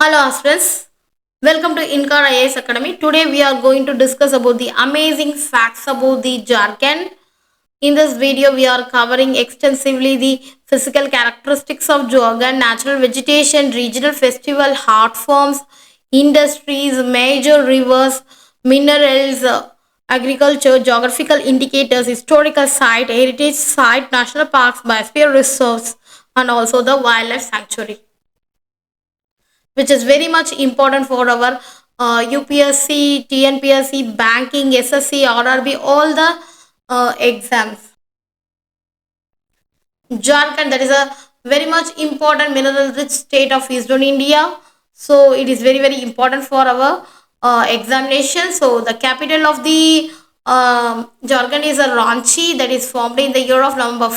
Hello aspirants, welcome to Inkar IAS Academy. Today we are going to discuss about the amazing facts about the Jharkhand. In this video we are covering extensively the physical characteristics of Jharkhand, natural vegetation, regional festival, art forms, industries, major rivers, minerals, agriculture, geographical indicators, historical site, heritage site, national parks, biosphere reserves and also the wildlife sanctuary, which is very much important for our UPSC, TNPSC, banking, SSC, RRB, all the exams. Jharkhand, that is a very much important mineral rich state of eastern India. So it is very important for our examination. So the capital of the Jharkhand is a Ranchi, that is formed in the year of November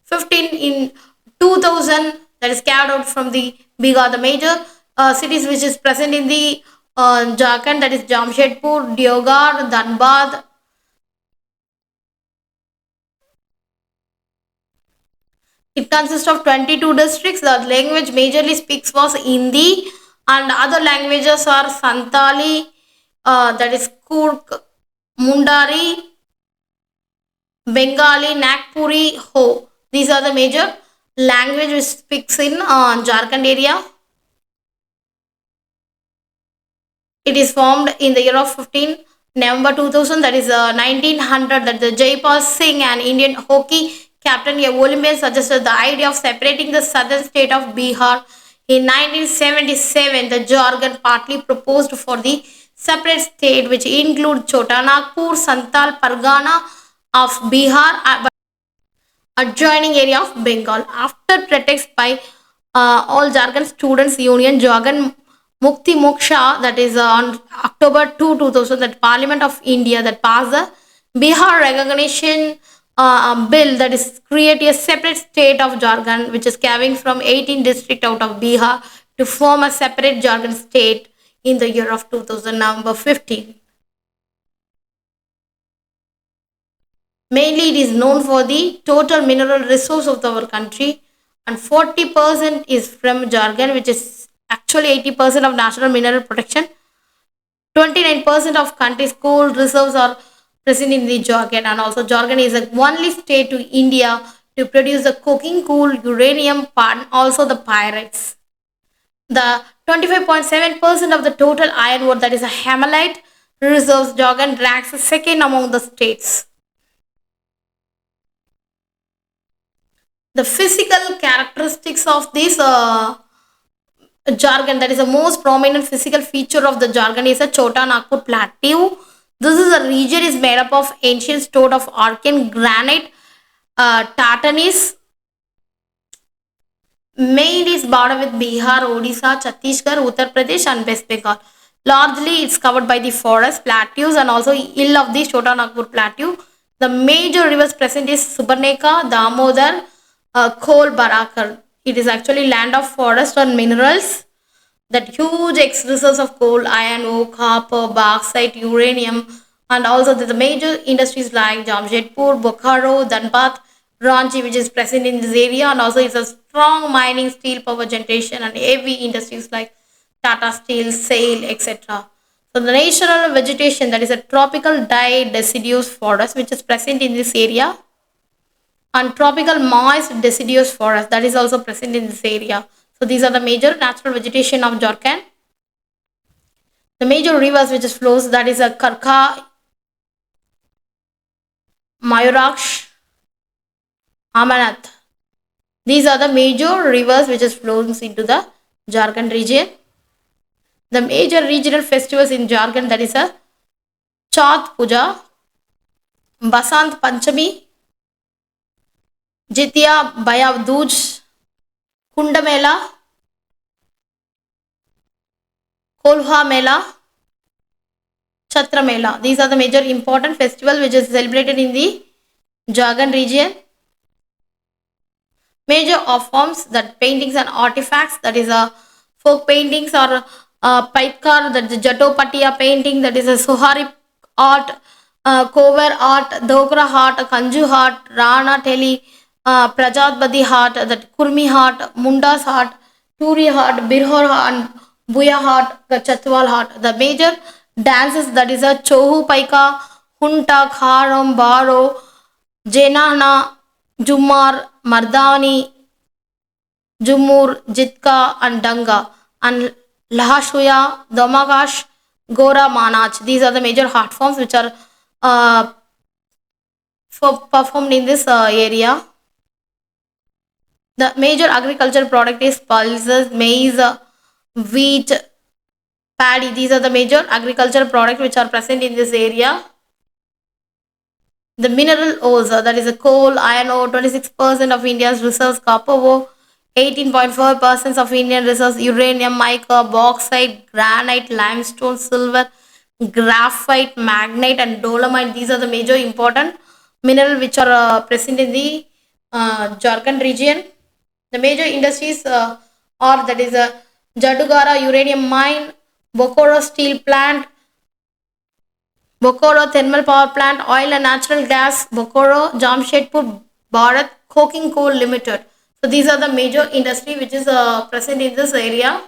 15 in 2000, that is carried out from the Bihar. The major cities which is present in the Jharkhand, that is Jamshedpur, Deoghar, Dhanbad. It consists of 22 districts. The language majorly speaks was Hindi, and other languages are Santali, that is Kurk, Mundari, Bengali, Nagpuri, Ho. These are the major language which speaks in Jharkhand area. It is formed in the year of 15 November 2000, that is 1900, that the Jaipal Singh, an Indian hockey captain, a Olympian, suggested the idea of separating the southern state of Bihar. In 1977, the Jharkhand partly proposed for the separate state which include Chota Nagpur, Santal Pargana of Bihar, adjoining area of Bengal. After protest by all Jharkhand Students Union, Jharkhand Mukti Moksha, that is on October 2, 2000, that Parliament of India that passed the Bihar recognition bill, that is create a separate state of Jharkhand, which is carrying from 18 district out of Bihar to form a separate Jharkhand state in the year of 2000, November 15. Mainly, it is known for the total mineral resource of our country, and 40% is from Jharkhand, which is actually 80% of national mineral protection. 29% of country's coal reserves are present in the Jharkhand, and also Jharkhand is the only state to India to produce the coking coal, uranium, and also the pyrites. The 25.7% of the total iron ore, that is a hematite reserves, Jharkhand ranks second among the states. The physical characteristics of this Jharkhand, that is the most prominent physical feature of the Jharkhand, is a Chota Nagpur plateau. This is a region is made up of ancient stone of Archean granite, tartanis. Main is bordered with Bihar, Odisha, Chhattisgarh, Uttar Pradesh, and West Bengal. Largely, it's covered by the forest plateaus and also hill of the Chota Nagpur plateau. The major rivers present is Subarneka, Damodar, Khol, Barakar. It is actually land of forest and minerals. That huge resources of coal, iron ore, copper, bauxite, uranium, and also the major industries like Jamshedpur, Bokaro, Dhanbad, Ranchi, which is present in this area, and also it's a strong mining, steel power generation, and heavy industries like Tata Steel, SAIL, etc. So the natural vegetation, that is a tropical deciduous forest which is present in this area, and tropical moist deciduous forest that is also present in this area. So these are the major natural vegetation of Jharkhand. The major rivers which flows, that is a Karka, Mayuraksh, Amanath. These are the major rivers which flows into the Jharkhand region. The major regional festivals in Jharkhand, that is a Chhat Puja, Basant Panchami, Jitya Bhaya Dooj, Kunda Mela, Kolha Mela, Chhatra Mela. These are the major important festivals which is celebrated in the Jharkhand region. Major art forms, that paintings and artifacts, that is a folk paintings or Paitkar, that is Jatopatiya painting, that is a Sohari art, Kovar art, Dogra art, Kanju art, Rana Teli, Prajatbadi art, that Kurmi art, Mundas art, Turi art, Birhor art, and Buya Hut, the Chatwal Hut. The major dances that is a Chohu Paika, Hunta, Kharam, Baro, Jenana, Jumar, Mardani, Jumur, Jitka, and Danga, and Lahashuya, Domagash, Gora, Manach. These are the major art forms which are uh, performed in this area. The major agricultural product is pulses, maize, wheat, paddy. These are the major agricultural products which are present in this area. The mineral ores, that is a coal, iron ore, 26% of India's reserves, copper ore, 18.4% of Indian reserves, uranium, mica, bauxite, granite, limestone, silver, graphite, magnetite, and dolomite. These are the major important mineral which are present in the Jharkhand region. The major industries are that is a Jadugara uranium mine, Bokoro steel plant, Bokoro Thermal Power Plant, Oil and Natural Gas, Bokoro, Jamshedpur, Bharat Coking Coal Limited. So these are the major industry which is present in this area,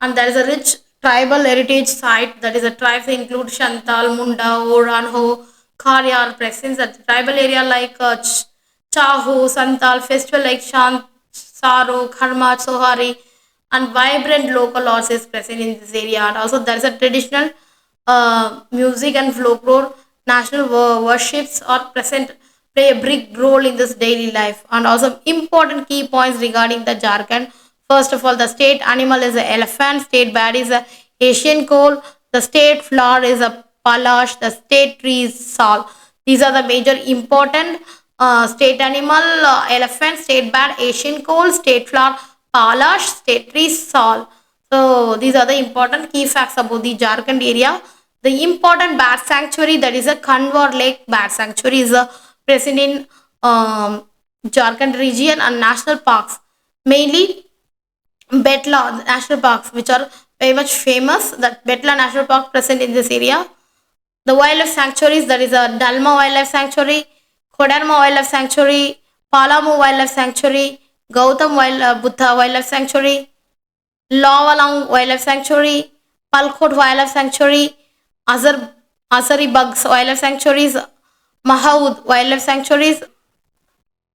and there is a rich tribal heritage site. That is a tribes include Shantal, Munda, Oranho, Kharyar presence. That tribal area like Chaho, Santal, festival like Shant, Saro, Kharma, Sohari, and vibrant local arts is present in this area. And also there is a traditional music and folklore, national worships are present, play a big role in this daily life. And also important key points regarding the Jharkhand. First of all, the state animal is the elephant, state bird is a Asian coal, the state flower is a palash, the state tree is sal. These are the major important state animal, elephant, state bird, Asian coal, state flower, palash, state tree, sal. So these are the important key facts about the Jharkhand area. The important bat sanctuary, that is a Kanwar Lake Bat Sanctuary, is present in Jharkhand region, and national parks, mainly Betla National Parks, which are very much famous. That Betla National Park present in this area. The wildlife sanctuaries, that is a Dalma Wildlife Sanctuary, Kodarma Wildlife Sanctuary, Palamu Wildlife Sanctuary, Gautam Buddha Wildlife Sanctuary, Lawalang Wildlife Sanctuary, Palkot Wildlife Sanctuary, Azar, Azari Bugs Wildlife Sanctuaries, Mahaud Wildlife Sanctuaries,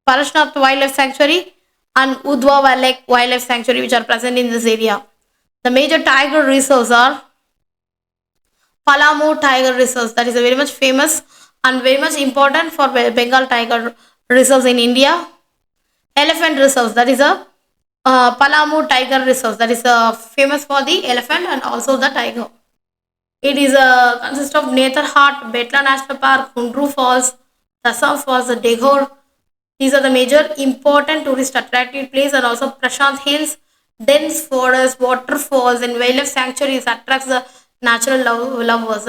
Parashnath Wildlife Sanctuary, and Udwa Lake Wildlife Sanctuary, which are present in this area. The major tiger reserves are Palamu Tiger Reserves, that is a very much famous and very much important for Bengal tiger reserves in India. Elephant reserves, that is a Palamu Tiger Reserves, that is famous for the elephant and also the tiger. It is consists of Netherhat, Betla National Park, Kundru Falls, Tasam Falls, the Deghor. These are the major important tourist attractive place, and also Prashant Hills, dense forest, waterfalls, and wildlife sanctuaries attracts the natural lovers.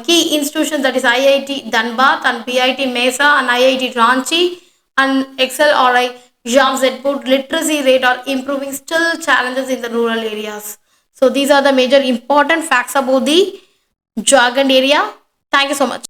Key institutions, that is IIT Dhanbad and PIT Mesa and IIT Ranchi and XLRI Jamshedpur literacy rate are improving, still challenges in the rural areas. So these are the major important facts about the Jharkhand area. Thank you so much.